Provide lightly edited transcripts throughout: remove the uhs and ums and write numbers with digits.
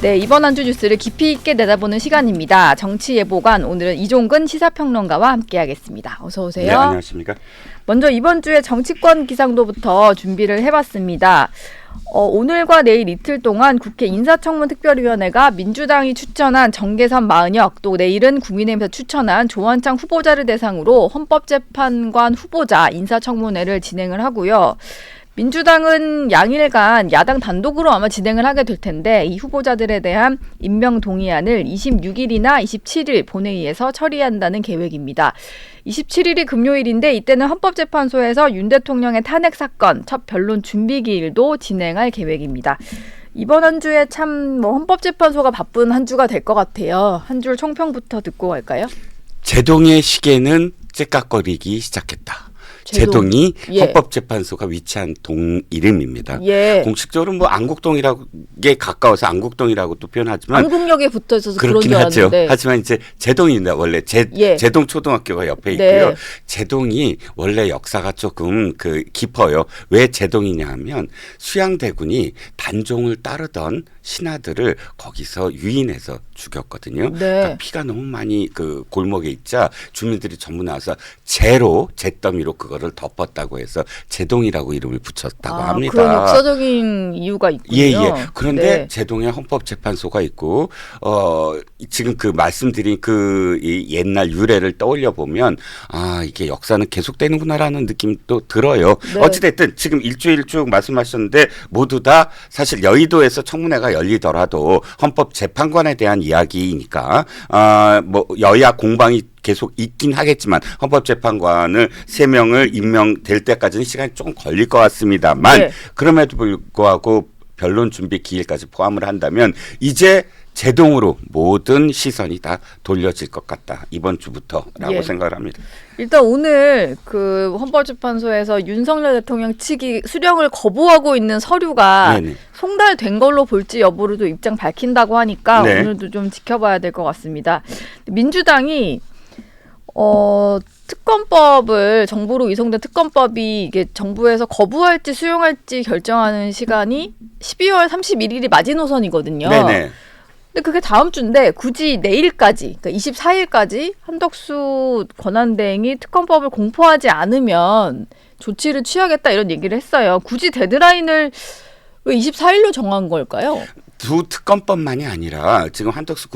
네, 이번 한 주 뉴스를 깊이 있게 내다보는 시간입니다. 정치예보관, 오늘은 이종근 시사평론가와 함께하겠습니다. 어서 오세요. 네, 안녕하십니까. 먼저 이번 주에 정치권 기상도부터 준비를 해봤습니다. 오늘과 내일 이틀 동안 국회 인사청문특별위원회가 민주당이 추천한 정계선 마은혁, 또 내일은 국민의힘에서 추천한 조원창 후보자를 대상으로 헌법재판관 후보자 인사청문회를 진행을 하고요. 민주당은 양일간 야당 단독으로 아마 진행을 하게 될 텐데 이 후보자들에 대한 임명 동의안을 26일이나 27일 본회의에서 처리한다는 계획입니다. 27일이 금요일인데 이때는 헌법재판소에서 윤 대통령의 탄핵 사건 첫 변론 준비기일도 진행할 계획입니다. 이번 한 주에 참 헌법재판소가 바쁜 한 주가 될 것 같아요. 한 줄 총평부터 듣고 갈까요? 제동의 시계는 째깍거리기 시작했다. 제동이 헌법재판소가 위치한 동 이름입니다. 공식적으로 뭐 안국동이라고에 가까워서 안국동이라고 또 표현하지만 안국역에 붙어 있어서 그런 그렇긴 줄 하죠. 알았는데. 하지만 이제 제동입니다. 원래 제동 초등학교가 옆에 있고요. 제동이 원래 역사가 조금 깊어요. 왜 제동이냐 하면 수양대군이 단종을 따르던 신하들을 거기서 유인해서 죽였거든요. 그러니까 피가 너무 많이 그 골목에 있자 주민들이 전부 나와서 잿더미로 그거를 덮었다고 해서 제동이라고 이름을 붙였다고 합니다. 그런 역사적인 이유가 있군요. 예. 그런데 제동에 헌법재판소가 있고 지금 그 말씀드린 이 옛날 유래를 떠올려 보면 이게 역사는 계속되는구나라는 느낌도 들어요. 어찌됐든 지금 일주일 쭉 말씀하셨는데 모두 다 사실 여의도에서 청문회가 열리더라도 헌법재판관에 대한 이야기니까 뭐 여야 공방이 계속 있긴 하겠지만 헌법재판관을 3명을 임명될 때까지는 시간이 조금 걸릴 것 같습니다만 그럼에도 불구하고 변론 준비 기일까지 포함을 한다면 이제 제동으로 모든 시선이 다 돌려질 것 같다. 이번 주부터라고 생각을 합니다. 일단 오늘 그 헌법재판소에서 윤석열 대통령 측이 수령을 거부하고 있는 서류가 송달된 걸로 볼지 여부를 입장 밝힌다고 하니까 오늘도 좀 지켜봐야 될 것 같습니다. 민주당이 특검법을 정부로 위송된 특검법이 이게 정부에서 거부할지 수용할지 결정하는 시간이 12월 31일이 마지노선이거든요. 근데 그게 다음 주인데 굳이 내일까지, 그러니까 24일까지 한덕수 권한대행이 특검법을 공포하지 않으면 조치를 취하겠다 이런 얘기를 했어요. 굳이 데드라인을 왜 24일로 정한 걸까요? 두 특검법만이 아니라 지금 한덕수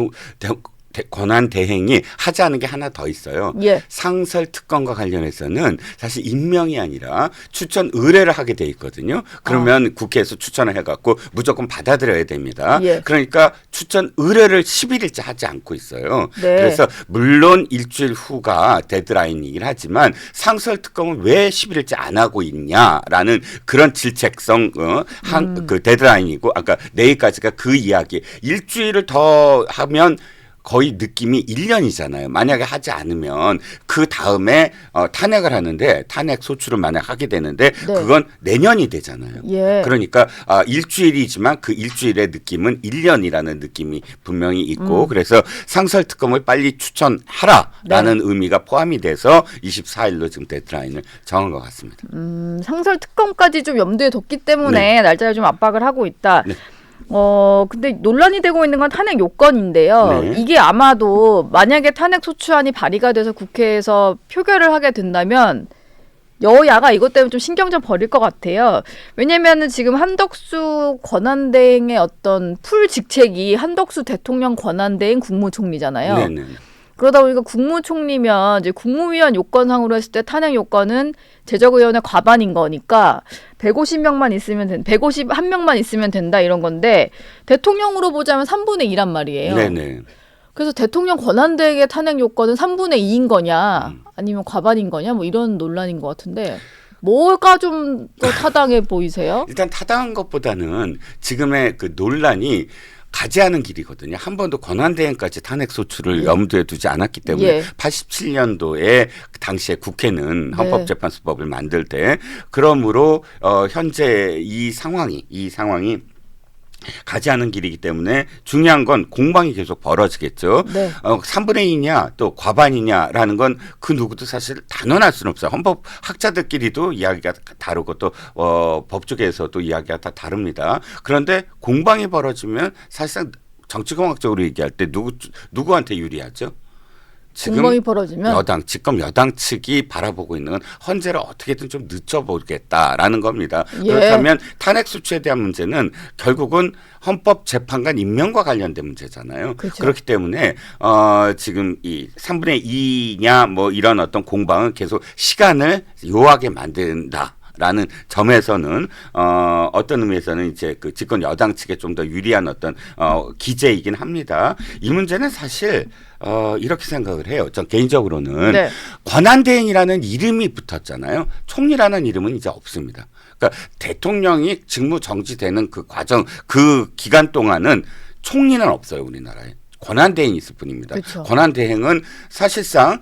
권한 대행이 하지 않은 게 하나 더 있어요. 상설 특검과 관련해서는 사실 임명이 아니라 추천 의뢰를 하게 돼 있거든요. 그러면 국회에서 추천을 해갖고 무조건 받아들여야 됩니다. 그러니까 추천 의뢰를 10일째 하지 않고 있어요. 그래서 물론 일주일 후가 데드라인이긴 하지만 상설 특검은 왜 10일째 안 하고 있냐라는 그런 질책성 그 데드라인이고 아까 내일까지가 그 이야기. 일주일을 더 하면 거의 느낌이 1년이잖아요. 만약에 하지 않으면 그 다음에 탄핵을 하는데 탄핵 소추를 만약 하게 되는데 그건 내년이 되잖아요. 그러니까 일주일이지만 그 일주일의 느낌은 1년이라는 느낌이 분명히 있고 그래서 상설특검을 빨리 추천하라라는 의미가 포함이 돼서 24일로 지금 데드라인을 정한 것 같습니다. 상설특검까지 좀 염두에 뒀기 때문에 날짜를 좀 압박을 하고 있다. 근데 논란이 되고 있는 건 탄핵 요건인데요. 이게 아마도 만약에 탄핵 소추안이 발의가 돼서 국회에서 표결을 하게 된다면 여야가 이것 때문에 좀 신경 좀 버릴 것 같아요. 왜냐면은 지금 한덕수 권한대행의 어떤 풀 직책이 한덕수 대통령 권한대행 국무총리잖아요. 그러다 보니까 국무총리면 이제 국무위원 요건상으로 했을 때 탄핵 요건은 제적의원의 과반인 거니까 150명만 있으면 151명만 있으면 된다 이런 건데 대통령으로 보자면 3분의 2란 말이에요. 그래서 대통령 권한대행의 탄핵 요건은 3분의 2인 거냐 아니면 과반인 거냐 뭐 이런 논란인 것 같은데 뭐가 좀 더 타당해 보이세요? 일단 타당한 것보다는 지금의 그 논란이 가지 않은 길이거든요. 한 번도 권한대행까지 탄핵 소추를 염두에 두지 않았기 때문에 87년도에 당시에 국회는 헌법재판소법을 만들 때 그러므로 현재 이 상황이 가지 않은 길이기 때문에 중요한 건 공방이 계속 벌어지겠죠. 3분의 2냐 또 과반이냐라는 건 그 누구도 사실 단언할 수는 없어요. 헌법학자들끼리도 이야기가 다르고 또 법조계에서도 이야기가 다 다릅니다. 그런데 공방이 벌어지면 사실상 정치공학적으로 얘기할 때 누구한테 유리하죠? 공방이 벌어지면 집권 여당 측이 바라보고 있는 건 헌재를 어떻게든 좀 늦춰보겠다라는 겁니다. 예. 그렇다면 탄핵 소추에 대한 문제는 결국은 헌법재판관 임명과 관련된 문제잖아요. 그렇죠. 그렇기 때문에 지금 이 3분의 2냐 뭐 이런 어떤 공방은 계속 시간을 요하게 만든다. 라는 점에서는 어떤 의미에서는 이제 그 집권 여당 측에 좀 더 유리한 어떤 기제이긴 합니다. 이 문제는 사실 이렇게 생각을 해요. 전 개인적으로는 네. 권한대행이라는 이름이 붙었잖아요. 총리라는 이름은 이제 없습니다. 그러니까 대통령이 직무 정지되는 그 과정, 그 기간 동안은 총리는 없어요, 우리나라에. 권한대행이 있을 뿐입니다. 그렇죠. 권한대행은 사실상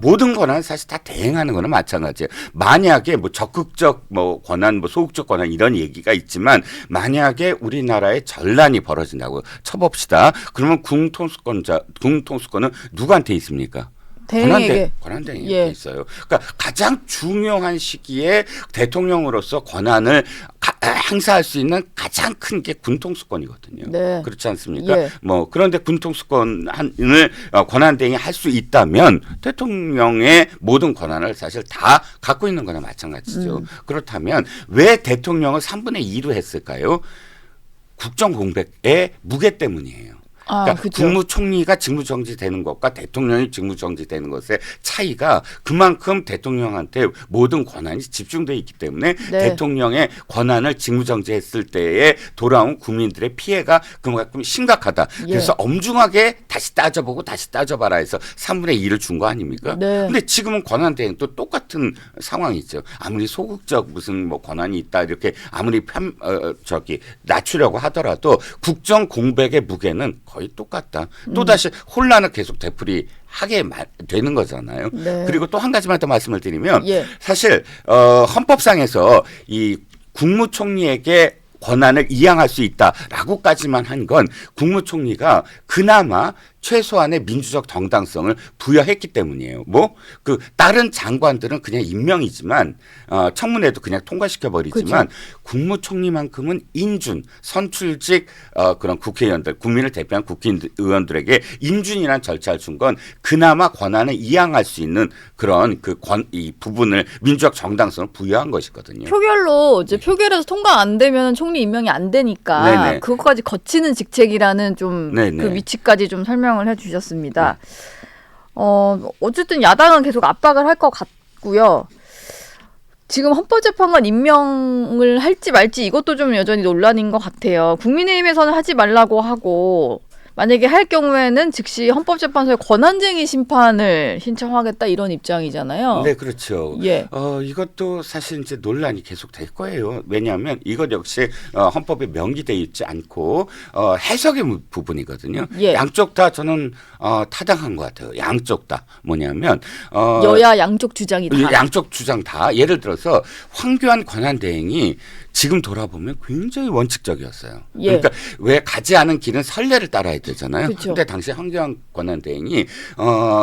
모든 권한 사실 다 대행하는 거는 마찬가지예요. 만약에 뭐 적극적 뭐 권한, 뭐 소극적 권한 이런 얘기가 있지만 만약에 우리나라에 전란이 벌어진다고 쳐봅시다. 그러면 국통수권은 누구한테 있습니까? 대행에게. 권한대행에게 있어요. 그러니까 가장 중요한 시기에 대통령으로서 권한을 행사할 수 있는 가장 큰 게 군통수권이거든요. 네. 그렇지 않습니까? 예. 뭐 그런데 군통수권을 권한대행이 할 수 있다면 대통령의 모든 권한을 사실 다 갖고 있는 거나 마찬가지죠. 그렇다면 왜 대통령을 3분의 2로 했을까요? 국정공백의 무게 때문이에요. 그러니까 그렇죠. 국무총리가 직무정지되는 것과 대통령이 직무정지되는 것의 차이가 그만큼 대통령한테 모든 권한이 집중되어 있기 때문에 네. 대통령의 권한을 직무정지했을 때에 돌아온 국민들의 피해가 그만큼 심각하다. 예. 그래서 엄중하게 다시 따져보고 다시 따져봐라 해서 3분의 2를 준 거 아닙니까? 네. 근데 지금은 권한대행도 똑같은 상황이죠. 아무리 소극적 무슨 뭐 권한이 있다 이렇게 아무리 낮추려고 하더라도 국정 공백의 무게는 거의 똑같다. 또다시 혼란을 계속 되풀이하게 되는 거잖아요. 네. 그리고 또 한 가지만 더 말씀을 드리면 예. 사실 헌법상에서 이 국무총리에게 권한을 이양할 수 있다라고까지만 한 건 국무총리가 그나마 최소한의 민주적 정당성을 부여했기 때문이에요. 뭐 그 다른 장관들은 그냥 임명이지만 청문회도 그냥 통과시켜 버리지만 그렇죠. 국무총리만큼은 인준, 선출직 그런 국회의원들, 국민을 대표한 국회의원들에게 인준이라는 절차를 준 건 그나마 권한을 이양할 수 있는 그런 이 부분을 민주적 정당성을 부여한 것이거든요. 표결로 이제 표결에서 통과 안 되면 총리 임명이 안 되니까 네네. 그것까지 거치는 직책이라는 좀 네네. 그 위치까지 좀 설명을 해주셨습니다. 어쨌든 야당은 계속 압박을 할 것 같고요. 지금 헌법재판관 임명을 할지 말지 이것도 좀 여전히 논란인 것 같아요. 국민의힘에서는 하지 말라고 하고 만약에 할 경우에는 즉시 헌법재판소에 권한쟁의 심판을 신청하겠다 이런 입장이잖아요. 네, 그렇죠. 예. 이것도 사실 이제 논란이 계속 될 거예요. 왜냐하면 이것 역시 헌법에 명기되어 있지 않고 해석의 부분이거든요. 예. 양쪽 다 저는 타당한 것 같아요. 양쪽 다 뭐냐면 여야 양쪽 주장이 다. 양쪽 주장 다. 예를 들어서 황교안 권한대행이 지금 돌아보면 굉장히 원칙적이었어요. 예. 그러니까 왜 가지 않은 길은 선례를 따라야 되잖아요. 그렇죠. 근데 당시 황교안 권한대행이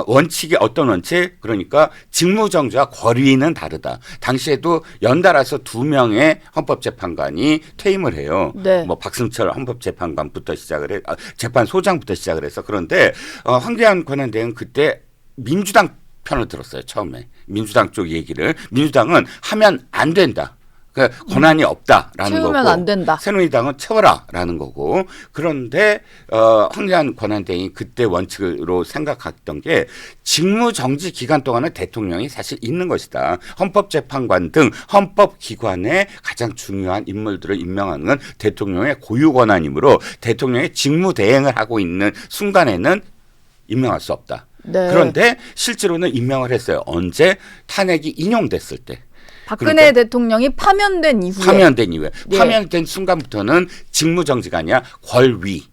원칙이 어떤 원칙? 그러니까 직무정지와 권위는 다르다. 당시에도 연달아서 2명의 헌법재판관이 퇴임을 해요. 네. 뭐 박승철 헌법재판관부터 시작을 해, 재판소장부터 시작을 해서 그런데 황교안 권한대행은 그때 민주당 편을 들었어요. 처음에 민주당 쪽 얘기를 민주당은 하면 안 된다. 그러니까 권한이 없다라는 거고 채우면 안 된다. 새누리당은 채워라라는 거고 그런데 황교안 권한대행이 그때 원칙으로 생각했던 게 직무정지 기간 동안은 대통령이 사실 있는 것이다. 헌법재판관 등 헌법기관의 가장 중요한 인물들을 임명하는 건 대통령의 고유 권한이므로 대통령의 직무대행을 하고 있는 순간에는 임명할 수 없다. 네. 그런데 실제로는 임명을 했어요. 언제? 탄핵이 인용됐을 때. 박근혜 그러니까 대통령이 파면된 이후에. 예. 파면된 순간부터는 직무정지가 아니라 권위.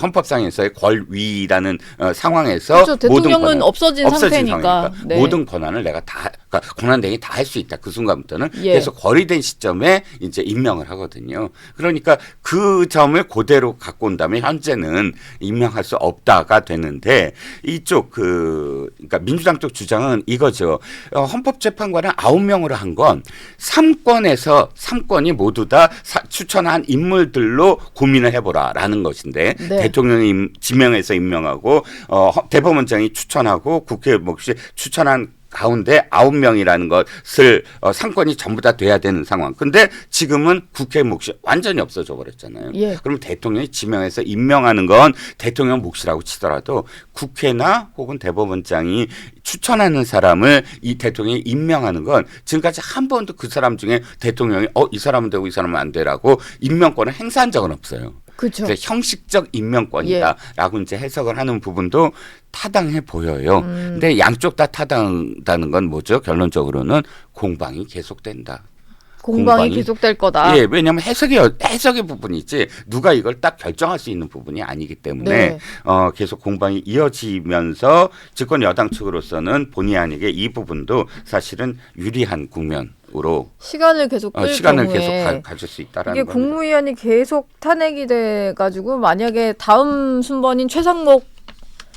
헌법상에서의 권위라는 상황에서 그렇죠. 대통령은 없어진 상태니까. 네. 모든 권한을 내가 다 그러니까 권한대행이 다 할 수 있다. 그 순간부터는 예. 그래서 거리된 시점에 이제 임명을 하거든요. 그러니까 그 점을 그대로 갖고 온다면 현재는 임명할 수 없다가 되는데 이쪽 그러니까 민주당 쪽 주장은 이거죠. 헌법재판관은 9명으로 한 건 3권이 모두 다 추천한 인물들로 고민을 해보라라는 것인데 네. 대통령이 지명해서 임명하고 대법원장이 추천하고 국회 몫이 추천한 가운데 9명이라는 것을 상권이 전부 다 돼야 되는 상황. 근데 지금은 국회 몫이 완전히 없어져 버렸잖아요. 예. 그럼 대통령이 지명해서 임명하는 건 대통령 몫이라고 치더라도 국회나 혹은 대법원장이 추천하는 사람을 이 대통령이 임명하는 건 지금까지 한 번도 그 사람 중에 대통령이 이 사람은 되고 이 사람은 안 되라고 임명권을 행사한 적은 없어요. 그렇죠. 형식적 임명권이다라고 이제 해석을 하는 부분도 타당해 보여요. 근데 양쪽 다 타당하다는 건 뭐죠? 결론적으로는 공방이 계속된다. 공방이 계속될 거다. 예, 왜냐하면 해석의 부분이지 누가 이걸 딱 결정할 수 있는 부분이 아니기 때문에 네. 계속 공방이 이어지면서 집권 여당 측으로서는 본의 아니게 이 부분도 사실은 유리한 국면으로 시간을 계속 끌 시간을 경우에 계속 가질 수 있다라는 이게 겁니다. 국무위원이 계속 탄핵이 돼가지고 만약에 다음 순번인 최상목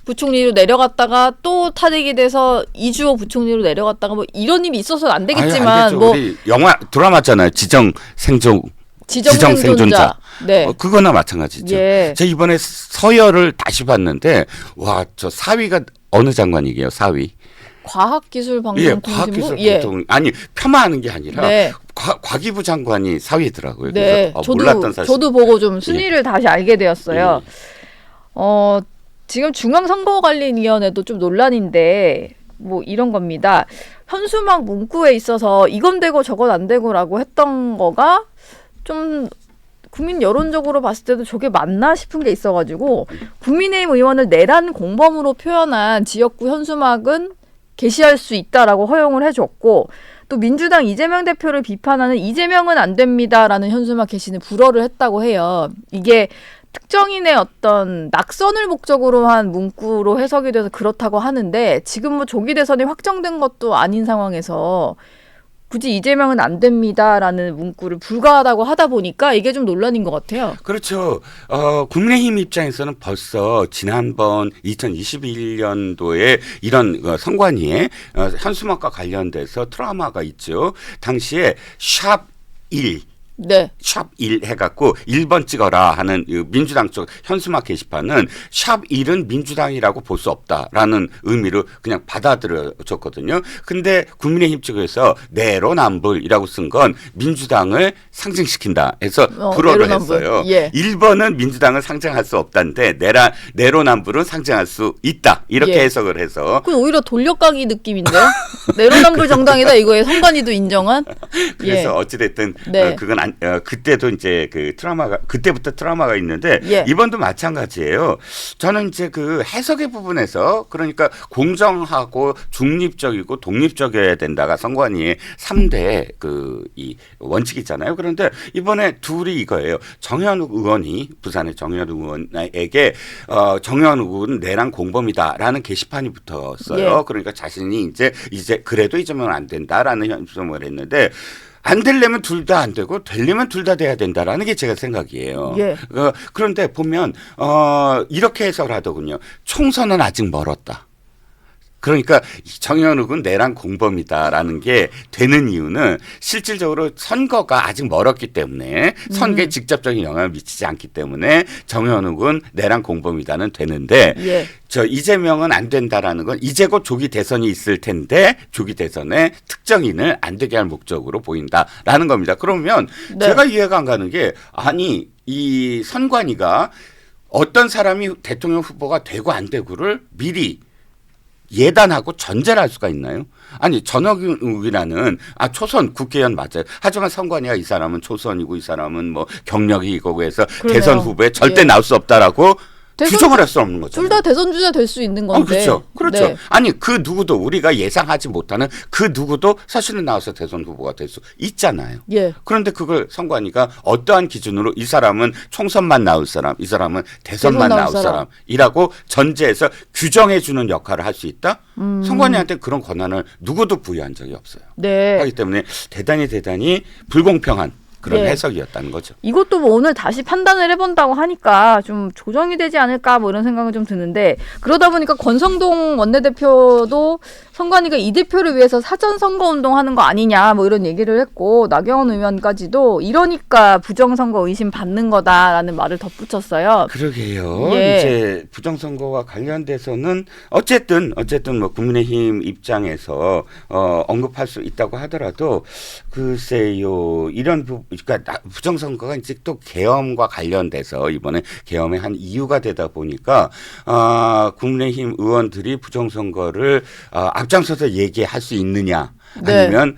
부총리로 내려갔다가 또 탄핵이 돼서 이주호 부총리로 내려갔다가 뭐 이런 일이 있어서는 안 되겠지만 안 되죠. 뭐 우리 영화 드라마잖아요. 지정생존자. 네. 그거나 마찬가지죠. 예. 제가 이번에 서열을 다시 봤는데 와, 저 4위가 어느 장관이게요? 4위. 과학기술방송통신부. 과학기술방송. 아니 폄하하는 게 아니라 네. 과기부 장관이 4위더라고요. 네. 그래서 몰랐던 사실. 저도 보고 좀 순위를 다시 알게 되었어요. 지금 중앙선거관리위원회도 좀 논란인데 뭐 이런 겁니다. 현수막 문구에 있어서 이건 되고 저건 안 되고라고 했던 거가 좀 국민 여론적으로 봤을 때도 저게 맞나 싶은 게 있어가지고 국민의힘 의원을 내란 공범으로 표현한 지역구 현수막은 게시할 수 있다라고 허용을 해줬고 또 민주당 이재명 대표를 비판하는 이재명은 안 됩니다라는 현수막 게시는 불허를 했다고 해요. 이게 특정인의 어떤 낙선을 목적으로 한 문구로 해석이 돼서 그렇다고 하는데 지금 뭐 조기 대선이 확정된 것도 아닌 상황에서 굳이 이재명은 안 됩니다라는 문구를 불가하다고 하다 보니까 이게 좀 논란인 것 같아요. 그렇죠. 국민의힘 입장에서는 벌써 지난번 2021년도에 이런 선관위에 현수막과 관련돼서 트라우마가 있죠. 당시에 샵 1. 네. 샵 1 해갖고 1번 찍어라 하는 민주당 쪽 현수막 게시판은 샵 1은 민주당이라고 볼 수 없다라는 의미로 그냥 받아들여졌거든요. 근데 국민의힘 측에서 내로남불이라고 쓴 건 민주당을 상징시킨다 해서 불허를 했어요. 예. 1번은 민주당을 상징할 수 없다는데 내로남불은 상징할 수 있다. 이렇게 예. 해석을 해서. 그건 오히려 돌려가기 느낌인데요. 내로남불 정당이다 이거에 선관위도 인정한. 그래서 예. 어찌됐든 네. 그건 그때도 이제 그때부터 트라우마가 있는데 예. 이번도 마찬가지예요. 저는 이제 그 해석의 부분에서 그러니까 공정하고 중립적이고 독립적이어야 된다가 선관위의 3대 이 원칙이잖아요. 그런데 이번에 둘이 이거예요. 정현욱 의원이 부산의 정현욱 의원에게 정현욱은 내란 공범이다라는 게시판이 붙었어요. 예. 그러니까 자신이 이제 그래도 이제면 안 된다라는 현수막을 했는데. 안 되려면 둘 다 안 되고 되려면 둘 다 돼야 된다라는 게 제가 생각이에요. 예. 그런데 보면 이렇게 해석을 하더군요. 총선은 아직 멀었다. 그러니까 정현욱은 내란 공범이다라는 게 되는 이유는 실질적으로 선거가 아직 멀었기 때문에 선거에 직접적인 영향을 미치지 않기 때문에 정현욱은 내란 공범이다는 되는데 예. 저 이재명은 안 된다라는 건 이제 곧 조기 대선이 있을 텐데 조기 대선에 특정인을 안 되게 할 목적으로 보인다라는 겁니다. 그러면 네. 제가 이해가 안 가는 게 아니 이 선관위가 어떤 사람이 대통령 후보가 되고 안 되고를 미리 예단하고 전제를 할 수가 있나요? 아니 전역이라는 초선 국회의원 맞아요. 하지만 선관위가 이 사람은 초선이고 이 사람은 뭐 경력이 이거고 해서 그러네요. 대선 후보에 절대 예. 나올 수 없다라고 규정을 할 수 없는 거죠. 둘 다 대선 주자 될 수 있는 건데. 그렇죠. 그렇죠. 네. 아니 그 누구도 우리가 예상하지 못하는 그 누구도 사실은 나와서 대선 후보가 될 수 있잖아요. 예. 그런데 그걸 선관위가 어떠한 기준으로 이 사람은 총선만 나올 사람, 이 사람은 대선만 나올 사람이라고 전제해서 규정해 주는 역할을 할 수 있다? 선관위한테 그런 권한을 누구도 부여한 적이 없어요. 네. 하기 때문에 대단히 불공평한 그런 네. 해석이었다는 거죠. 이것도 뭐 오늘 다시 판단을 해본다고 하니까 좀 조정이 되지 않을까 뭐 이런 생각은 좀 드는데, 그러다 보니까 권성동 원내대표도 선관위가 이 대표를 위해서 사전 선거 운동하는 거 아니냐 뭐 이런 얘기를 했고, 나경원 의원까지도 이러니까 부정선거 의심 받는 거다라는 말을 덧붙였어요. 그러게요. 예. 이제 부정선거와 관련돼서는 어쨌든 뭐 국민의힘 입장에서 언급할 수 있다고 하더라도 글쎄요, 이런 그러니까 부정선거가 이제 또 계엄과 관련돼서 이번에 계엄의 한 이유가 되다 보니까 국민의힘 의원들이 부정선거를 앞장서서 얘기할 수 있느냐, 아니면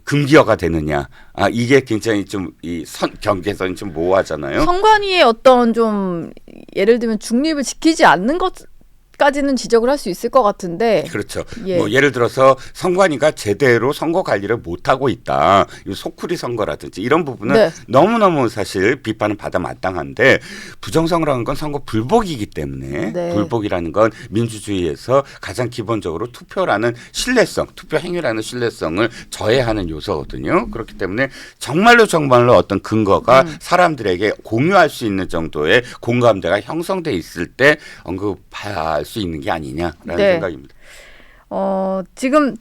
금기어가 되느냐, 이게 굉장히 좀 이 경계선이 좀 모호하잖아요. 선관위의 어떤 좀 예를 들면 중립을 지키지 않는 것까지는 지적을 할 수 있을 것 같은데. 그렇죠. 예. 뭐 예를 들어서 선관위가 제대로 선거 관리를 못하고 있다. 소쿠리 선거라든지 이런 부분은 네. 너무너무 사실 비판은 받아 마땅한데, 부정선거라는 건 선거 불복이기 때문에 네. 불복이라는 건 민주주의에서 가장 기본적으로 투표라는 신뢰성, 투표 행위라는 신뢰성을 저해하는 요소거든요. 그렇기 때문에 정말로 어떤 근거가 사람들에게 공유할 수 있는 정도의 공감대가 형성돼 있을 때 언급할 수 있는 게 아니냐라는 네. 생각입니다. 지금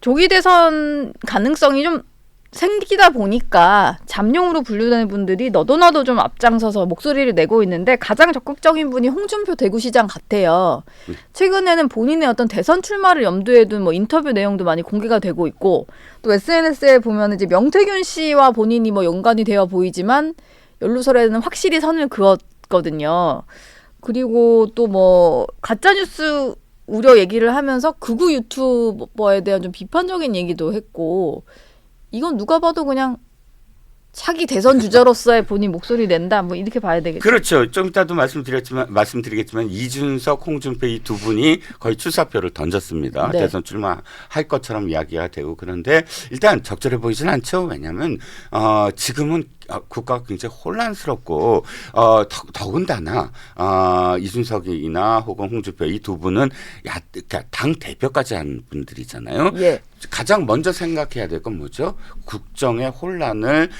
조기 대선 가능성이 좀 생기다 보니까 잠룡으로 분류되는 분들이 너도 좀 앞장서서 목소리를 내고 있는데, 가장 적극적인 분이 홍준표 대구시장 같아요. 최근에는 본인의 어떤 대선 출마를 염두에 둔 뭐 인터뷰 내용도 많이 공개가 되고 있고, 또 SNS에 보면 이제 명태균 씨와 본인이 뭐 연관이 되어 보이지만 연루설에는 확실히 선을 그었거든요. 그리고 또 뭐 가짜뉴스 우려 얘기를 하면서 극우 유튜버에 대한 좀 비판적인 얘기도 했고, 이건 누가 봐도 그냥 차기 대선 주자로서의 본인 목소리 낸다 뭐 이렇게 봐야 되겠죠. 그렇죠. 좀 이따도 말씀드리겠지만 이준석, 홍준표 이 두 분이 거의 출사표를 던졌습니다. 네. 대선 출마할 것처럼 이야기가 되고, 그런데 일단 적절해 보이진 않죠. 왜냐하면 지금은 국가가 굉장히 혼란스럽고 더군다나 이준석이나 혹은 홍준표 이 두 분은 그러니까 당 대표까지 한 분들이잖아요. 예. 가장 먼저 생각해야 될 건 뭐죠? 국정의 혼란을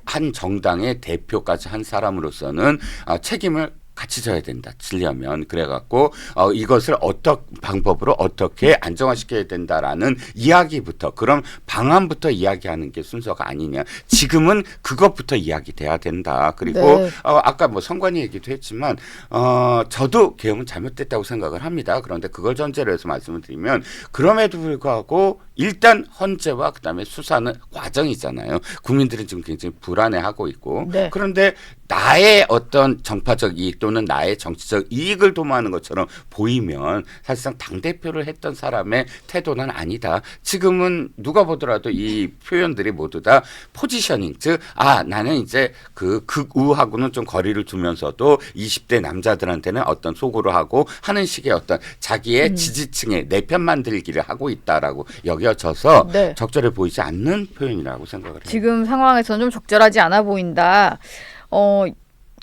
한 정당의 대표까지 한 사람으로서는 책임을 같이 져야 된다. 지려면 그래갖고 이것을 어떤 방법으로 어떻게 안정화시켜야 된다라는 이야기부터, 그런 방안부터 이야기하는 게 순서가 아니냐. 지금은 그것부터 이야기돼야 된다. 그리고 네. 아까 뭐 선관위 얘기도 했지만 저도 계엄은 잘못됐다고 생각을 합니다. 그런데 그걸 전제로 해서 말씀을 드리면, 그럼에도 불구하고 일단 헌재와 그다음에 수사는 과정이잖아요. 국민들은 지금 굉장히 불안해하고 있고, 네. 그런데 나의 어떤 정파적 이익 또는 나의 정치적 이익을 도모하는 것처럼 보이면 사실상 당대표를 했던 사람의 태도는 아니다. 지금은 누가 보더라도 이 표현들이 모두 다 포지셔닝, 즉 나는 이제 그 극우하고는 좀 거리를 두면서도 20대 남자들한테는 어떤 소구를 하고 하는 식의 어떤 자기의 지지층의 내 편 만들기를 하고 있다라고 여겨져서 네. 적절해 보이지 않는 표현이라고 생각을 해요. 지금 상황에서는 좀 적절하지 않아 보인다.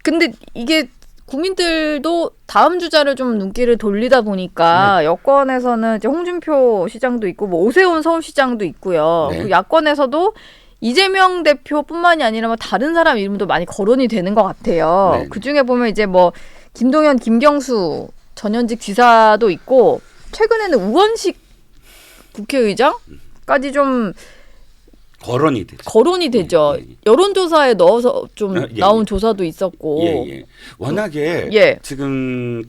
근데 이게 국민들도 다음 주자를 좀 눈길을 돌리다 보니까 네. 여권에서는 이제 홍준표 시장도 있고 뭐 오세훈 서울시장도 있고요. 네. 그 야권에서도 이재명 대표뿐만이 아니라 뭐 다른 사람 이름도 많이 거론이 되는 것 같아요. 네. 그 중에 보면 이제 뭐 김동연, 김경수 전현직 지사도 있고, 최근에는 우원식 국회의장까지 좀 거론이 되죠. 예. 여론조사에 넣어서 좀 예. 나온 조사도 있었고. 예. 워낙에 지금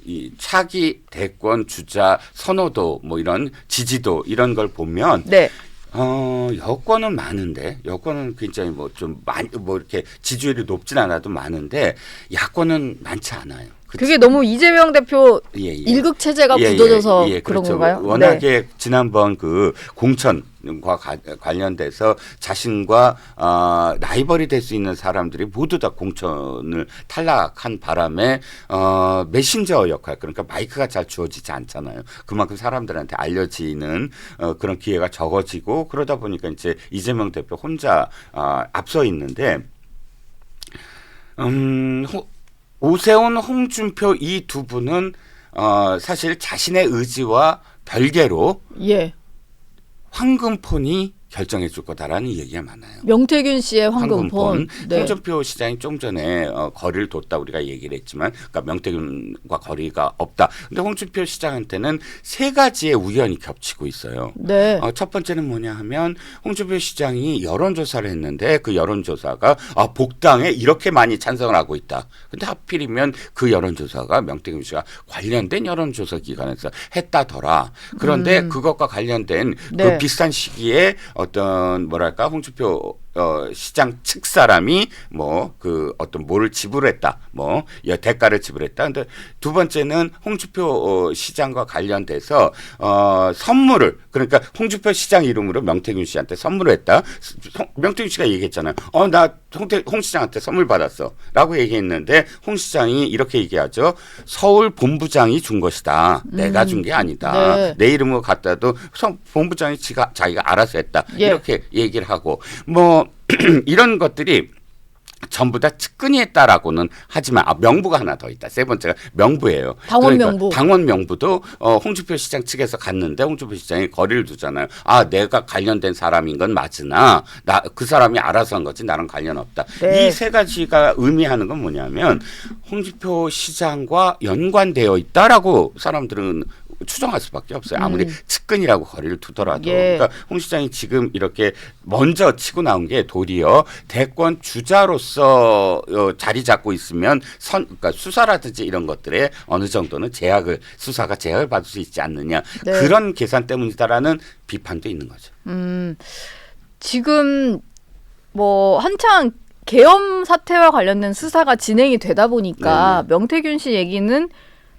이 차기 대권 주자 선호도 뭐 이런 지지도 이런 걸 보면 네. 여권은 많은데, 여권은 굉장히 뭐 좀 많이 뭐 이렇게 지지율이 높진 않아도 많은데 야권은 많지 않아요. 그게 너무 이재명 대표 예, 예. 일극 체제가 굳어져서 그런 그렇죠. 건가요? 워낙에 지난번 그 공천과 관련돼서 자신과 라이벌이 될 수 있는 사람들이 모두 다 공천을 탈락한 바람에 메신저 역할, 그러니까 마이크가 잘 주어지지 않잖아요. 그만큼 사람들한테 알려지는 그런 기회가 적어지고, 그러다 보니까 이제 이재명 대표 혼자 앞서 있는데, 오세훈, 홍준표 이 두 분은 사실 자신의 의지와 별개로 예. 황금폰이 결정해 줄 거다라는 얘기가 많아요. 명태균 씨의 황금폰. 네. 홍준표 시장이 좀 전에 거리를 뒀다 우리가 얘기를 했지만, 그러니까 명태균과 거리가 없다. 근데 홍준표 시장한테는 세 가지의 우연이 겹치고 있어요. 네. 첫 번째는 뭐냐 하면 홍준표 시장이 여론조사를 했는데 그 여론조사가 복당에 이렇게 많이 찬성을 하고 있다. 근데 하필이면 그 여론조사가 명태균 씨가 관련된 여론조사 기관에서 했다더라. 그런데 그것과 관련된 네. 그 비슷한 시기에 어떤 뭐랄까 홍준표 시장 측 사람이 뭐 그 어떤 뭐를 지불했다, 뭐 대가를 지불했다. 근데 두 번째는 홍준표 시장과 관련돼서 선물을, 그러니까 홍준표 시장 이름으로 명태균 씨한테 선물을 했다. 명태균 씨가 얘기했잖아요. 나 홍 시장한테 선물 받았어라고 얘기했는데 홍 시장이 이렇게 얘기하죠. 서울 본부장이 준 것이다. 내가 준 게 아니다. 네. 내 이름으로 갖다도 본부장이 자기가 알아서 했다. 예. 이렇게 얘기를 하고, 뭐 이런 것들이 전부 다 측근이 했다라고는 하지만 명부가 하나 더 있다. 세 번째가 명부예요. 당원 그러니까 명부. 당원 명부도 홍준표 시장 측에서 갔는데 홍준표 시장이 거리를 두잖아요. 내가 관련된 사람인 건 맞으나 그 사람이 알아서 한 거지 나랑 관련 없다. 네. 이 세 가지가 의미하는 건 뭐냐면 홍준표 시장과 연관되어 있다라고 사람들은 추정할 수밖에 없어요. 아무리 측근이라고 거리를 두더라도. 예. 그러니까 홍 시장이 지금 이렇게 먼저 치고 나온 게 도리어 대권 주자로서 자리 잡고 있으면 그러니까 수사라든지 이런 것들에 어느 정도는 수사가 제약을 받을 수 있지 않느냐. 네. 그런 계산 때문이다라는 비판도 있는 거죠. 지금 뭐 한창 계엄 사태와 관련된 수사가 진행이 되다 보니까 명태균 씨 얘기는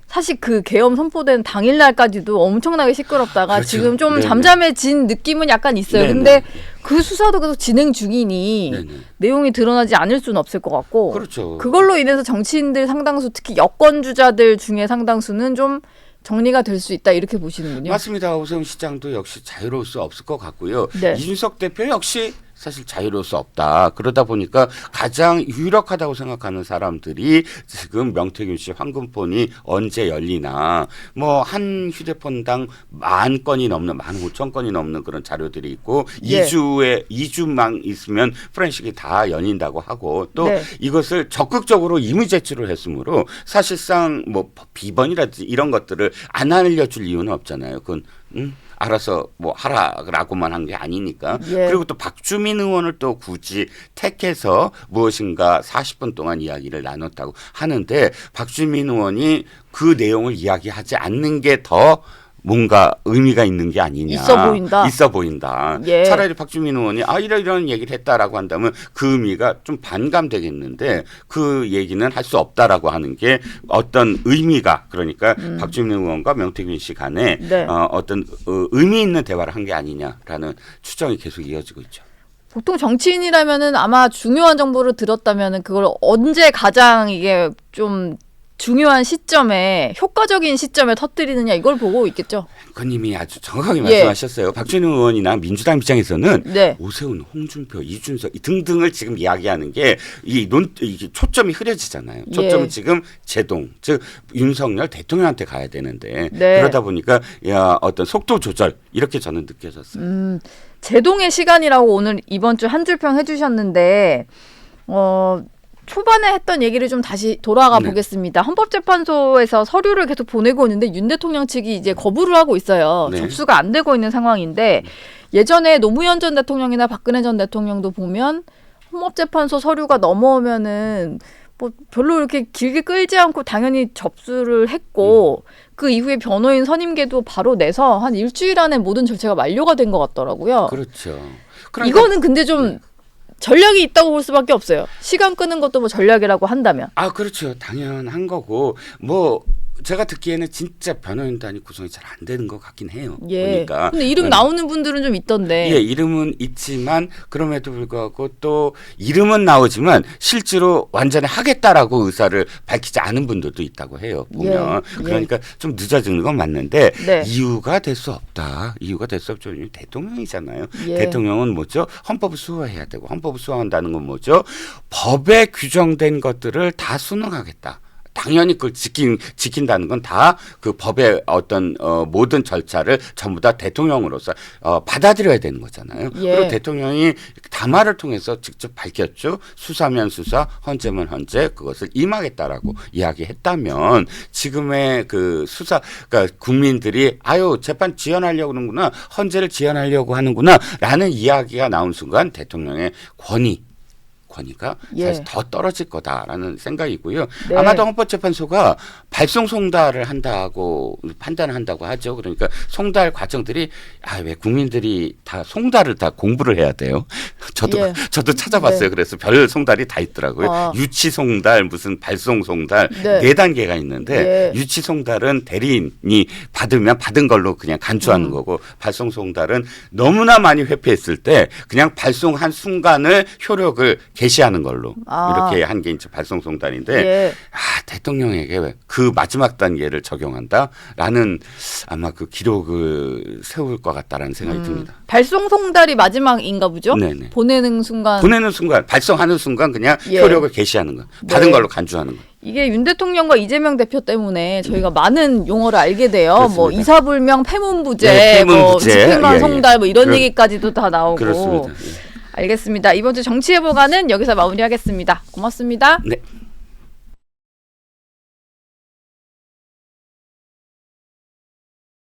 사실 그 계엄 선포된 당일날까지도 엄청나게 시끄럽다가 그렇죠. 지금 좀 네네. 잠잠해진 느낌은 약간 있어요. 네네. 근데 그 수사도 계속 진행 중이니 네네. 내용이 드러나지 않을 수는 없을 것 같고, 그렇죠. 그걸로 인해서 정치인들 상당수, 특히 여권 주자들 중에 상당수는 좀 정리가 될 수 있다, 이렇게 보시는군요. 맞습니다. 오세훈 시장도 역시 자유로울 수 없을 것 같고요. 네. 이준석 대표 역시 사실 자유로울 수 없다. 그러다 보니까 가장 유력하다고 생각하는 사람들이 지금 명태균 씨 황금폰이 언제 열리나, 뭐 한 휴대폰당 10,000건이 넘는 15,000건이 넘는 그런 자료들이 있고, 예. 2주만 있으면 프랜식이 다 열린다고 하고, 또 네. 이것을 적극적으로 임의 제출을 했으므로 사실상 뭐 비번이라든지 이런 것들을 안 알려줄 이유는 없잖아요. 그건 알아서 뭐 하라라고만 한 게 아니니까. 예. 그리고 또 박주민 의원을 또 굳이 택해서 무엇인가 40분 동안 이야기를 나눴다고 하는데, 박주민 의원이 그 내용을 이야기하지 않는 게 더 뭔가 의미가 있는 게 아니냐. 있어 보인다. 예. 차라리 박주민 의원이 이런 얘기를 했다라고 한다면 그 의미가 좀 반감되겠는데, 그 얘기는 할 수 없다라고 하는 게 어떤 의미가, 그러니까 박주민 의원과 명태균 씨 간에 네. 어떤 의미 있는 대화를 한 게 아니냐라는 추정이 계속 이어지고 있죠. 보통 정치인이라면은 아마 중요한 정보를 들었다면은 그걸 언제 가장 이게 좀 중요한 시점에, 효과적인 시점에 터뜨리느냐, 이걸 보고 있겠죠. 앵커님이 아주 정확하게 말씀하셨어요. 박준희 의원이나 민주당 입장에서는 네. 오세훈, 홍준표, 이준석 등등을 지금 이야기하는 게 이게 초점이 흐려지잖아요. 초점은 지금 제동, 즉 윤석열 대통령한테 가야 되는데, 네. 그러다 보니까 어떤 속도 조절, 이렇게 저는 느껴졌어요. 제동의 시간이라고 오늘 이번 주 한 줄평 해주셨는데, 초반에 했던 얘기를 좀 다시 돌아가 보겠습니다. 헌법재판소에서 서류를 계속 보내고 있는데 윤 대통령 측이 이제 거부를 하고 있어요. 네. 접수가 안 되고 있는 상황인데, 예전에 노무현 전 대통령이나 박근혜 전 대통령도 보면 헌법재판소 서류가 넘어오면은 뭐 별로 이렇게 길게 끌지 않고 당연히 접수를 했고, 그 이후에 변호인 선임계도 바로 내서 한 일주일 안에 모든 절차가 완료가 된 것 같더라고요. 그렇죠. 그러니까 이거는 근데 좀 전략이 있다고 볼 수밖에 없어요. 시간 끄는 것도 뭐 전략이라고 한다면. 아, 그렇죠. 당연한 거고 뭐 제가 듣기에는 진짜 변호인단이 구성이 잘 안 되는 것 같긴 해요. 예. 보니까. 근데 이름 나오는 분들은 좀 있던데. 예, 이름은 있지만 그럼에도 불구하고 또 이름은 나오지만 실제로 완전히 하겠다라고 의사를 밝히지 않은 분들도 있다고 해요. 보면. 예. 그러니까 좀 늦어지는 건 맞는데 네. 이유가 될 수 없다. 이유가 될 수 없죠. 대통령이잖아요. 예. 대통령은 뭐죠? 헌법을 수호해야 되고 헌법을 수호한다는 건 뭐죠? 법에 규정된 것들을 다 순응하겠다. 당연히 그걸 지킨다는 건 다 그 법의 어떤 모든 절차를 전부 다 대통령으로서 받아들여야 되는 거잖아요. 예. 그리고 대통령이 담화를 통해서 직접 밝혔죠. 수사면 수사, 헌재면 헌재 그것을 임하겠다라고 이야기했다면 지금의 그 수사 그러니까 국민들이 아유 재판 지연하려고 하는구나 헌재를 지연하려고 하는구나라는 이야기가 나온 순간 대통령의 권위가 예. 사실 더 떨어질 거다라는 생각이고요. 네. 아마도 헌법재판소가 발송 송달을 한다고 판단을 한다고 하죠. 그러니까 송달 과정들이 왜 국민들이 다 송달을 다 공부를 해야 돼요. 저도 찾아봤어요. 네. 그래서 별 송달이 다 있더라고요. 유치 송달 무슨 발송 송달 네 단계가 있는데 유치 송달은 대리인이 받으면 받은 걸로 그냥 간주하는 거고 발송 송달은 너무나 많이 회피했을 때 그냥 발송한 순간을 효력을 게시하는 걸로 이렇게 한 게 이제 발송송달인데 대통령에게 그 마지막 단계를 적용한다라는 아마 그 기록을 세울 것 같다라는 생각이 듭니다. 발송송달이 마지막인가 보죠? 네네. 보내는 순간 발송하는 순간 그냥 효력을 게시하는 거, 받은 걸로 간주하는 거. 이게 윤 대통령과 이재명 대표 때문에 저희가 많은 용어를 알게 돼요. 그렇습니다. 뭐 이사불명, 패문부재, 패문부재, 집필만 송달 뭐 이런 얘기까지도 다 나오고. 그렇습니다. 알겠습니다. 이번 주 정치예보관은 여기서 마무리하겠습니다. 고맙습니다. 네.